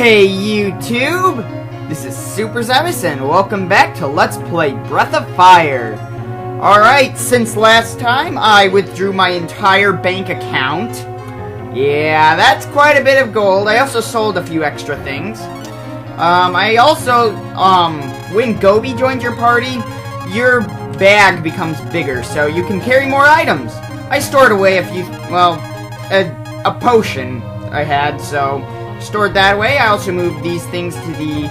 Hey YouTube! This is Superzemus and welcome back to Let's Play Breath of Fire. Alright, since last time I withdrew my entire bank account. Yeah, that's quite a bit of gold. I also sold a few extra things. I also, when Gobi joins your party, your bag becomes bigger, so you can carry more items. I stored away a few, well, a potion I had, so stored that away. I also moved these things to the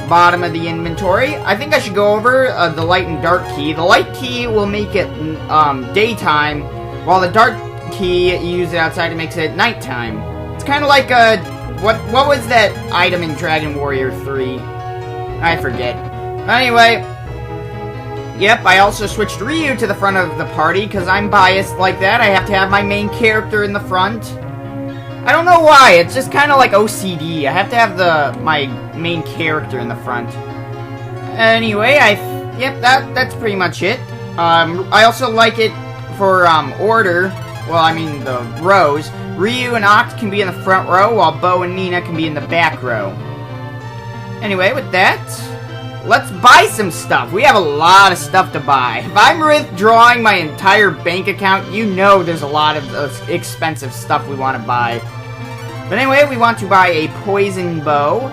bottom of the inventory. I think I should go over the light and dark key. The light key will make it daytime, while the dark key, you use it outside, it makes it nighttime. It's kind of like a, what was that item in Dragon Warrior 3? I forget. Anyway, yep, I also switched Ryu to the front of the party, because I'm biased like that. I have to have my main character in the front. I don't know why, it's just kind of like OCD. I have to have my main character in the front. Anyway, yep, that's pretty much it. I also like it for order. Well, I mean the rows. Ryu and Oct can be in the front row, while Bo and Nina can be in the back row. Anyway, with that, let's buy some stuff. We have a lot of stuff to buy. If I'm withdrawing my entire bank account, you know there's a lot of expensive stuff we want to buy. But anyway, we want to buy a poison bow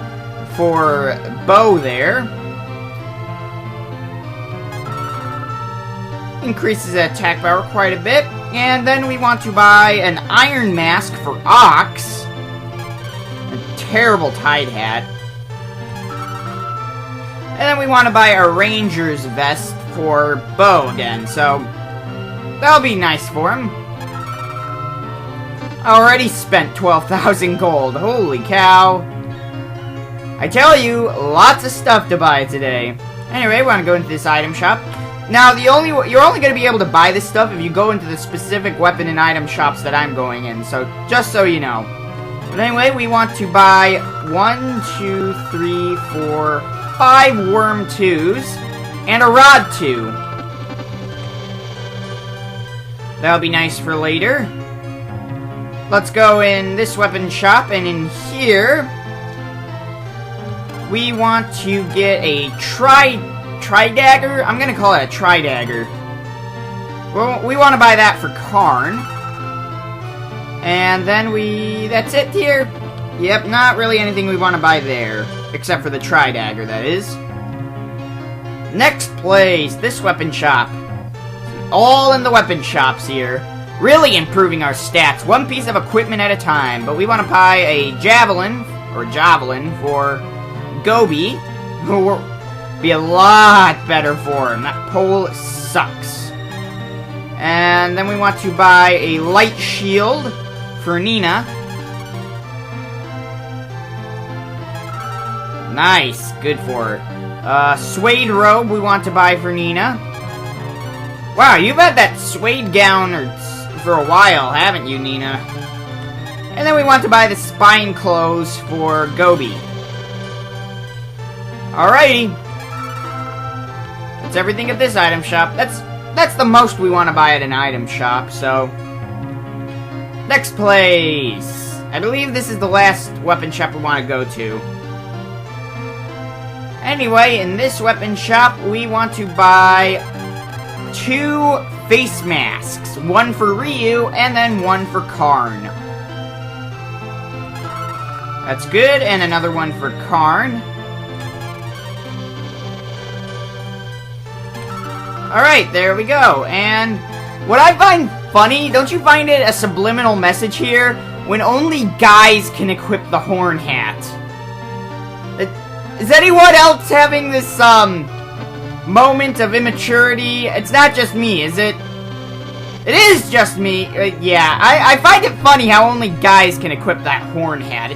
for Bo there. Increases attack power quite a bit. And then we want to buy an IronMask for Ox. A terrible Tide hat. And then we want to buy a Ranger's vest for Bo again, so that'll be nice for him. I already spent 12,000 gold. Holy cow. I tell you, lots of stuff to buy today. Anyway, we want to go into this item shop. Now, you're only going to be able to buy this stuff if you go into the specific weapon and item shops that I'm going in, so just so you know. But anyway, we want to buy 1, 2, 3, 4, 5 worm 2s and a rod 2. That'll be nice for later. Let's go in this weapon shop, and in here we want to get a tri-dagger. I'm gonna call it a tri-dagger. Well, we want to buy that for Karn. And then that's it here. Yep, not really anything we want to buy there. Except for the tri-dagger, that is. Next place, this weapon shop. All in the weapon shops here. Really improving our stats, one piece of equipment at a time. But we want to buy a Javelin for Gobi, who will be a lot better for him. That pole sucks. And then we want to buy a light shield for Nina. Nice, good for her. Suede robe we want to buy for Nina. Wow, you've had that suede gown for a while, haven't you, Nina? And then we want to buy the spine clothes for Gobi. Alrighty. That's everything at this item shop. That's the most we want to buy at an item shop, so. Next place. I believe this is the last weapon shop we want to go to. Anyway, in this weapon shop, we want to buy 2 face masks. One for Ryu, and then one for Karn. That's good, and another one for Karn. Alright, there we go. And what I find funny, don't you find it a subliminal message here? When only guys can equip the horn hat. Is anyone else having this, moment of immaturity? It's not just me, is it? It is just me. Yeah, I find it funny how only guys can equip that horn hat.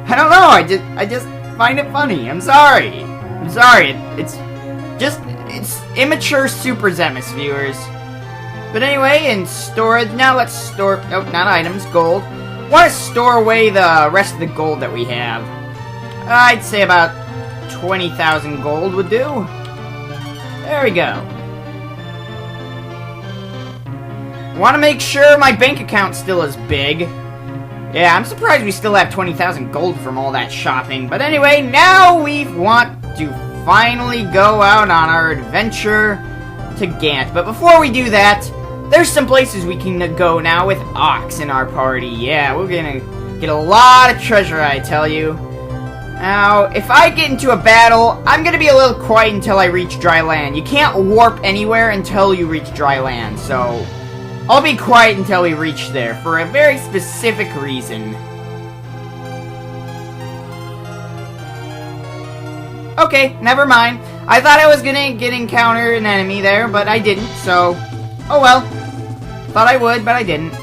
I don't know, I just find it funny. I'm sorry. It's immature SuperZemus, viewers. But anyway, in storage, now let's store, nope, not items, gold. Want to store away the rest of the gold that we have. I'd say about 20,000 gold would do. There we go. Want to make sure my bank account still is big. Yeah, I'm surprised we still have 20,000 gold from all that shopping. But anyway, now we want to finally go out on our adventure to Gant. But before we do that, there's some places we can go now with Ox in our party. Yeah, we're gonna get a lot of treasure, I tell you. Now, if I get into a battle, I'm gonna be a little quiet until I reach dry land. You can't warp anywhere until you reach dry land, so I'll be quiet until we reach there, for a very specific reason. Okay, never mind. I thought I was gonna encounter an enemy there, but I didn't, so oh well. Thought I would, but I didn't.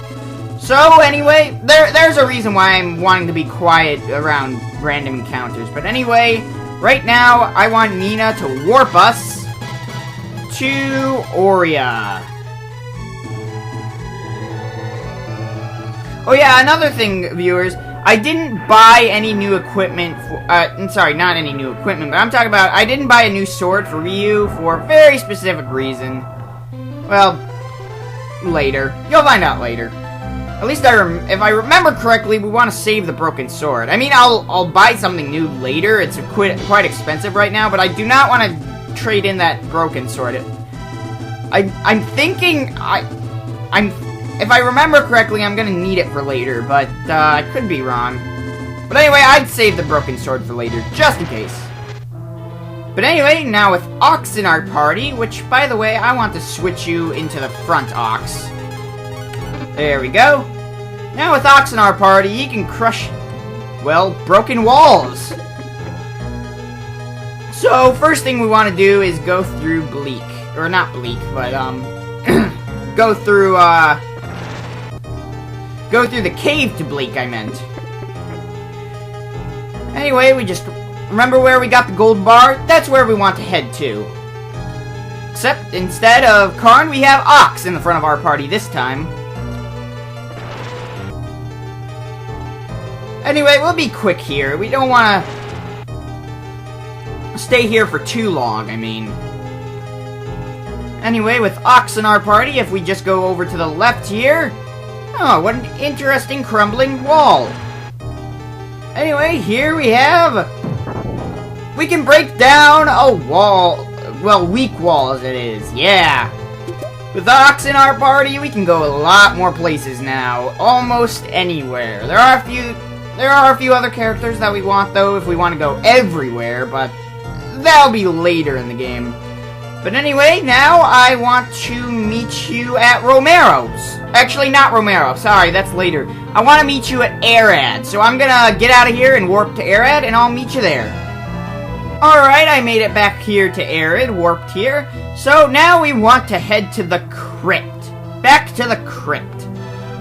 So anyway, there's a reason why I'm wanting to be quiet around random encounters. But anyway, right now, I want Nina to warp us to Aurea. Oh yeah, another thing, viewers, I didn't buy any new equipment for, I'm sorry, not any new equipment, but I'm talking about, I didn't buy a new sword for Ryu for a very specific reason. Well, later. You'll find out later. At least if I remember correctly, we want to save the broken sword. I mean, I'll buy something new later, it's quite expensive right now, but I do not want to trade in that broken sword. I'm thinking, if I remember correctly, I'm gonna need it for later, but I could be wrong. But anyway, I'd save the broken sword for later, just in case. But anyway, now with Ox in our party, which, by the way, I want to switch you into the front Ox. There we go. Now with Ox in our party, he can crush, well, broken walls. So, first thing we want to do is go through Bleak. Or not Bleak, but, go through the cave to Bleak, I meant. Anyway, we just remember where we got the gold bar? That's where we want to head to. Except, instead of Karn, we have Ox in the front of our party this time. Anyway, we'll be quick here. We don't want to stay here for too long, I mean. Anyway, with Ox in our party, if we just go over to the left here... Oh, what an interesting crumbling wall. Anyway, here we have... We can break down a wall. Well, weak walls it is, yeah. With Ox in our party, we can go a lot more places now. Almost anywhere. There are a few other characters that we want, though, if we want to go everywhere, but that'll be later in the game. But anyway, now I want to meet you at Romero's. Actually, not Romero. Sorry, that's later. I want to meet you at Arad. So I'm gonna get out of here and warp to Arad, and I'll meet you there. Alright, I made it back here to Arad, warped here. So now we want to head to the crypt. Back to the crypt.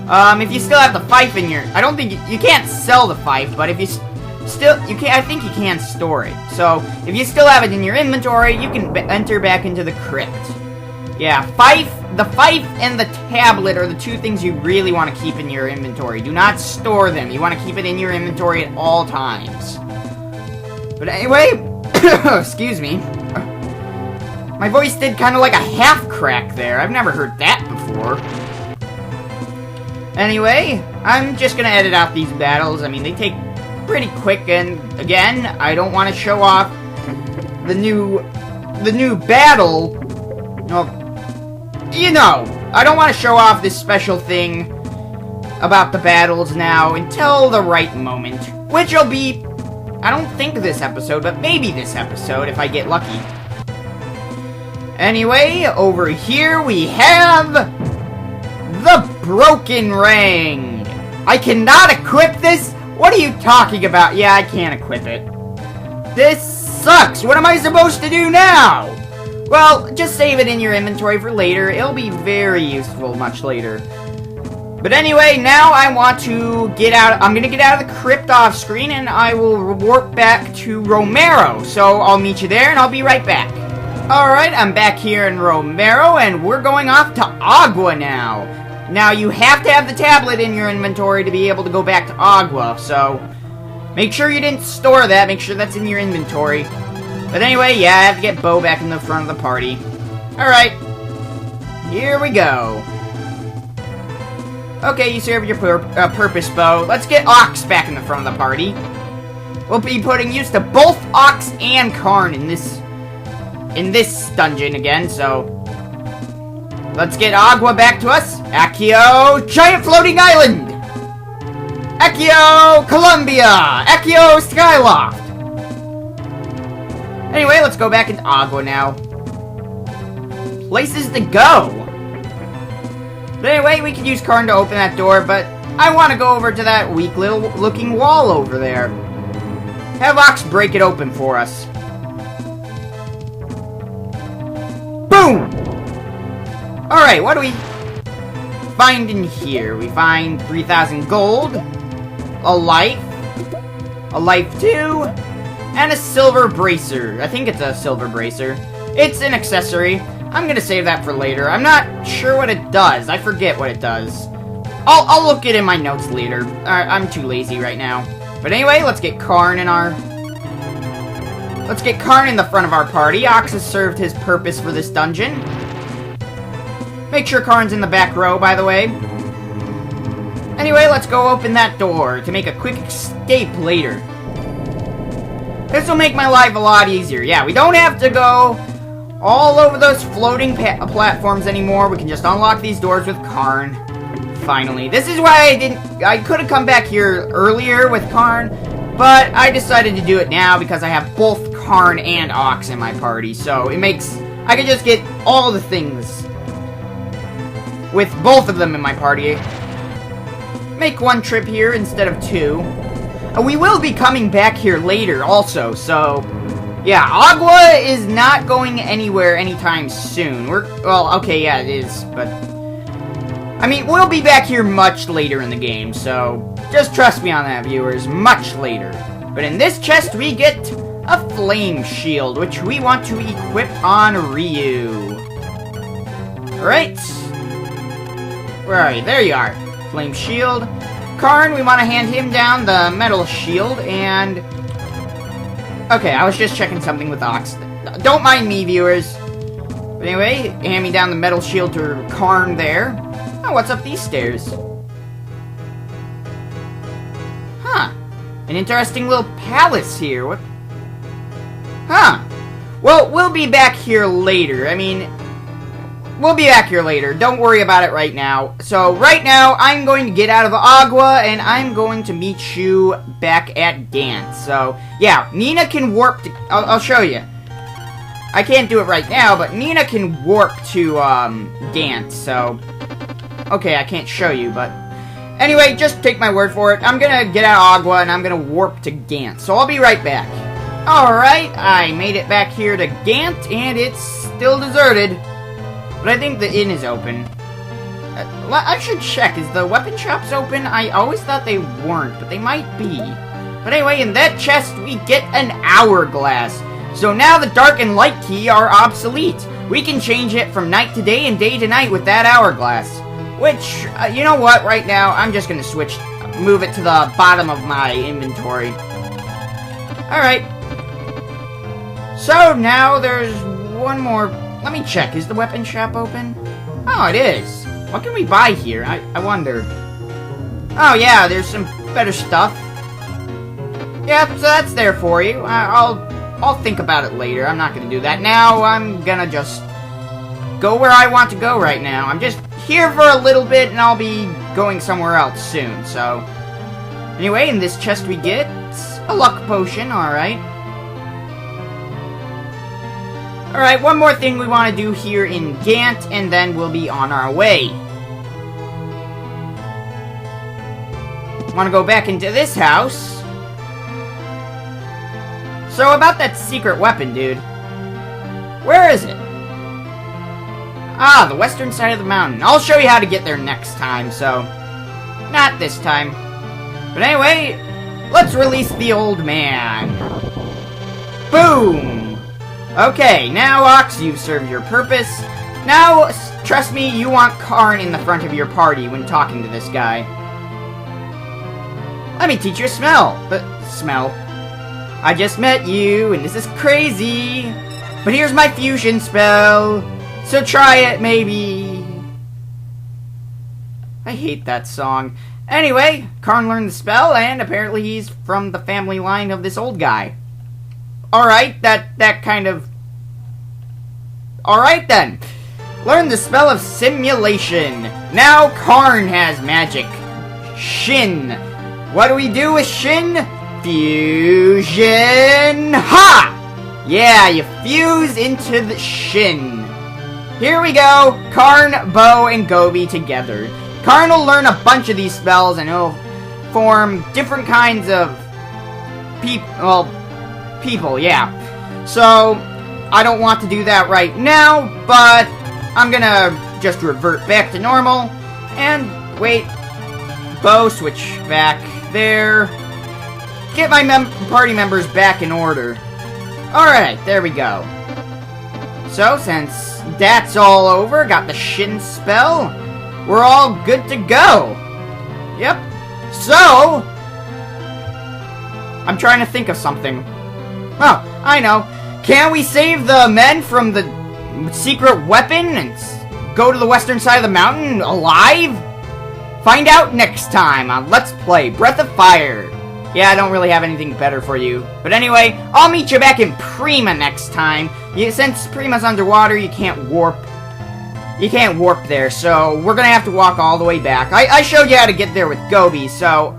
If you still have the fife in your... I don't think... You can't sell the fife, but if you... I think you can store it. So, if you still have it in your inventory, you can enter back into the crypt. Yeah, the fife and the tablet are the two things you really want to keep in your inventory. Do not store them. You want to keep it in your inventory at all times. But anyway, excuse me. My voice did kind of like a half crack there. I've never heard that before. Anyway, I'm just going to edit out these battles. I mean, they take pretty quick, and again, I don't want to show off the new battle. Well, you know, I don't want to show off this special thing about the battles now until the right moment, which will be, I don't think this episode, but maybe this episode if I get lucky. Anyway, over here we have the Broken Ring. I cannot equip this. What are you talking about? Yeah, I can't equip it. This sucks! What am I supposed to do now? Well, just save it in your inventory for later. It'll be very useful much later. But anyway, now I want to get out. I'm gonna get out of the crypt off screen, and I will warp back to Romero. So I'll meet you there, and I'll be right back. Alright, I'm back here in Romero, and we're going off to Agua now. Now, you have to have the tablet in your inventory to be able to go back to Agua, so make sure you didn't store that, make sure that's in your inventory. But anyway, yeah, I have to get Bo back in the front of the party. Alright, here we go. Okay, you serve your purpose, Bo. Let's get Ox back in the front of the party. We'll be putting use to both Ox and Karn in this dungeon again, so... Let's get Agua back to us. Accio, Giant Floating Island! Accio, Columbia! Accio, Skyloft! Anyway, let's go back into Agua now. Places to go! But anyway, we could use Karn to open that door, but I want to go over to that weak little looking wall over there. Have Ox break it open for us. Boom! Alright, what do we find in here? We find 3,000 gold, a life 2, and a silver bracer. I think it's a silver bracer. It's an accessory. I'm gonna save that for later. I'm not sure what it does. I forget what it does. I'll look it in my notes later. I'm too lazy right now. But anyway, let's get Karn in the front of our party. Ox has served his purpose for this dungeon. Make sure Karn's in the back row, by the way. Anyway, let's go open that door to make a quick escape later. This will make my life a lot easier. Yeah, we don't have to go all over those floating platforms anymore. We can just unlock these doors with Karn. Finally. This is why I could have come back here earlier with Karn, but I decided to do it now because I have both Karn and Ox in my party, so it makes... I can just get all the things with both of them in my party. Make one trip here instead of two. We will be coming back here later also, so... Yeah, Agua is not going anywhere anytime soon. Well, okay, yeah, it is, but... I mean, we'll be back here much later in the game, so... Just trust me on that, viewers, much later. But in this chest, we get a flame shield, which we want to equip on Ryu. Alright. Where are you? There you are. Flame shield. Karn, we want to hand him down the metal shield, and... Okay, I was just checking something with Ox. Don't mind me, viewers. But anyway, hand me down the metal shield to Karn there. Oh, what's up these stairs? Huh. An interesting little palace here. What? Huh. Well, we'll be back here later. I mean, we'll be back here later. Don't worry about it right now. So, right now, I'm going to get out of Agua, and I'm going to meet you back at Gant. So, yeah, Nina can warp to... I'll show you. I can't do it right now, but Nina can warp to, Gant, so... Okay, I can't show you, but... Anyway, just take my word for it. I'm gonna get out of Agua, and I'm gonna warp to Gant, so I'll be right back. Alright, I made it back here to Gant, and it's still deserted. But I think the inn is open. I should check. Is the weapon shops open? I always thought they weren't, but they might be. But anyway, in that chest, we get an hourglass. So now the dark and light key are obsolete. We can change it from night to day and day to night with that hourglass. Which, you know what? Right now, I'm just going to move it to the bottom of my inventory. Alright. So now there's one more... Let me check. Is the weapon shop open? Oh, it is. What can we buy here? I wonder. Oh, yeah, there's some better stuff. Yeah, so that's there for you. I'll think about it later. I'm not going to do that now. I'm going to just go where I want to go right now. I'm just here for a little bit, and I'll be going somewhere else soon, so... Anyway, in this chest we get a luck potion, alright. Alright, one more thing we want to do here in Gant, and then we'll be on our way. Want to go back into this house. So, about that secret weapon, dude. Where is it? Ah, the western side of the mountain. I'll show you how to get there next time, so... Not this time. But anyway, let's release the old man. Boom! Okay, now, Ox, you've served your purpose. Now, trust me, you want Karn in the front of your party when talking to this guy. Let me teach you a smell. I just met you, and this is crazy. But here's my fusion spell. So try it, maybe. I hate that song. Anyway, Karn learned the spell, and apparently he's from the family line of this old guy. Alright, that kind of... Alright then. Learn the spell of simulation. Now Karn has magic. Shin. What do we do with Shin? Fusion. Ha! Yeah, you fuse into the Shin. Here we go. Karn, Bo, and Gobi together. Karn will learn a bunch of these spells and he'll form different kinds of people, yeah. So, I don't want to do that right now, but I'm gonna just revert back to normal. And, wait. Bo, switch back there. Get my party members back in order. Alright, there we go. So, since that's all over, got the Shin spell, we're all good to go. Yep. So, I'm trying to think of something. Oh, I know. Can we save the men from the secret weapon and go to the western side of the mountain alive? Find out next time on Let's Play Breath of Fire. Yeah, I don't really have anything better for you. But anyway, I'll meet you back in Prima next time. Since Prima's underwater, you can't warp. You can't warp there, so we're gonna have to walk all the way back. I showed you how to get there with Gobi, so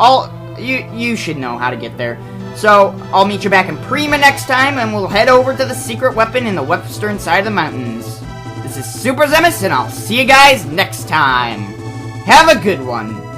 you should know how to get there. So, I'll meet you back in Prima next time, and we'll head over to the secret weapon in the western side of the mountains. This is SuperzeMus, and I'll see you guys next time. Have a good one.